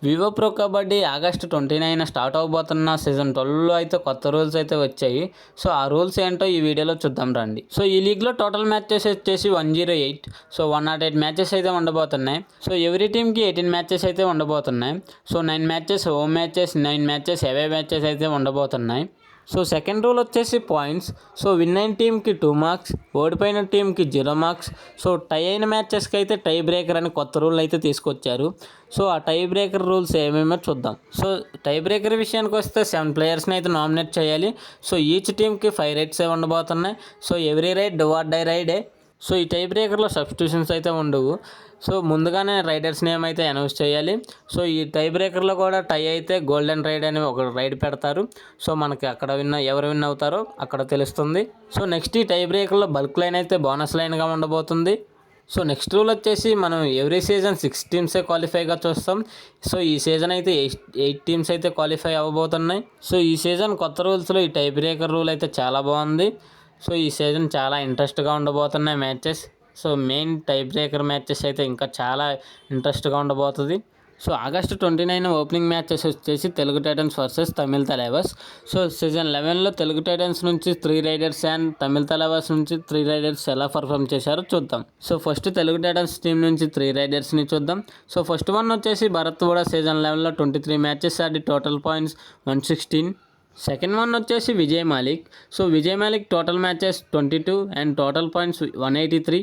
Vivo Pro Kabaddi August 29 start అవబోతున్న season 12లో అయితే కొత్త రూల్స్ అయితే వచ్చాయి. సో ఆ రూల్స్ ఏంటో ఈ వీడియోలో చూద్దాం రండి. సో ఈ లీగ్లో టోటల్ మ్యాచెస్ వచ్చేసి 108. సో 108 మ్యాచెస్ అయితే ఉండబోతున్నాయి. సో ఎవ్రీ టీమ్కి 18 మ్యాచెస్ అయితే ఉండబోతున్నాయి. So 9 matches home matches, 9 matches away matches అయితే ఉండబోతున్నాయి. సో సెకండ్ రూల్ వచ్చేసి పాయింట్స్. సో విన్ అయిన టీంకి 2 మార్క్స్, ఓడిపోయిన టీంకి 0 మార్క్స్. సో టై అయిన మ్యాచెస్కి అయితే టై బ్రేకర్ అని కొత్త రూల్ అయితే తీసుకొచ్చారు. సో ఆ టై బ్రేకర్ రూల్స్ ఏమేమో చూద్దాం. సో టై బ్రేకర్ విషయానికి వస్తే 7 ప్లేయర్స్ని అయితే నామినేట్ చేయాలి. సో ఈచ్ టీమ్కి 5 రైడ్స్ ఉండబోతున్నాయి. So every raid do or die రైడే. సో ఈ టై బ్రేకర్లో సబ్స్టిట్యూషన్స్ అయితే ఉండవు. సో ముందుగానే రైడర్స్ నేమ్ అయితే అనౌన్స్ చేయాలి. సో ఈ టై బ్రేకర్లో కూడా టై అయితే గోల్డెన్ రైడ్ అని ఒక రైడ్ పెడతారు. సో మనకి అక్కడ ఎవరు విన్ అవుతారో అక్కడ తెలుస్తుంది. సో నెక్స్ట్ ఈ టై బ్రేకర్లో బల్క్ లైన్ అయితే బోనస్ లైన్గా ఉండబోతుంది. సో నెక్స్ట్ రూల్ వచ్చేసి మనం ఎవ్రీ సీజన్ 6 టీమ్సే క్వాలిఫైగా చూస్తాం. సో ఈ సీజన్ అయితే 8 టీమ్స్ అయితే క్వాలిఫై అవ్వబోతున్నాయి. సో ఈ సీజన్ కొత్త రూల్స్లో ఈ టై బ్రేకర్ రూల్ అయితే చాలా బాగుంది. సో ఈ సీజన్ చాలా ఇంట్రెస్ట్గా ఉండబోతున్నాయి matches. So main tie breaker matches అయితే ఇంకా చాలా ఇంట్రెస్ట్గా ఉండబోతుంది. సో ఆగస్టు 29 ఓపెనింగ్ మ్యాచెస్ వచ్చేసి తెలుగు టైటన్స్ వర్సెస్ తమిళ Thalaivar's. So season 11లో Telugu Titans నుంచి 3 రైడర్స్ అండ్ తమిళ తలైవర్స్ నుంచి 3 రైడర్స్ ఎలా పర్ఫామ్ చేశారో చూద్దాం. So first Telugu Titans team నుంచి 3 రైడర్స్ని చూద్దాం. సో ఫస్ట్ వన్ వచ్చేసి భరత్ కూడా సీజన్ 11లో 23 మ్యాచెస్ ఆడి టోటల్ పాయింట్స్ 116. సెకండ్ వన్ వచ్చేసి Vijay Malik. So Vijay Malik total matches 22 and total points 183.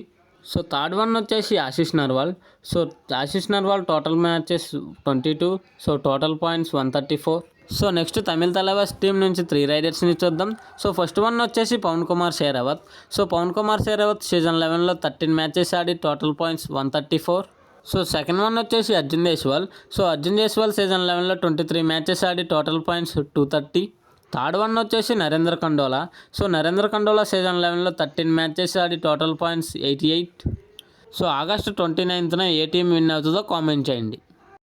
So third one వచ్చేసి Ashish Narwal. So Ashish Narwal total matches 22. So total points 134. So next Tamil Thalaivas team నుంచి 3 రైడర్స్ని చూద్దాం. సో ఫస్ట్ వన్ వచ్చేసి పవన్ కుమార్ షేరావత్. సో పవన్ కుమార్ షేరావత్ సీజన్ 11లో 13 మ్యాచెస్ ఆడి total points 134. So second one వచ్చేసి Arjun Deshwal. So Arjun Deshwal season 11లో 23 matches ఆడి టోటల్ పాయింట్స్ 230. థర్డ్ వన్ వచ్చేసి నరేంద్ర కండోలా. సో నరేంద్ర కండోలా సీజన్ 11లో 13 మ్యాచెస్ ఆడి టోటల్ పాయింట్స్ 88. సో ఆగస్టు 29న ఏ టీం విన్ అవుతుందో కామెంట్ చేయండి.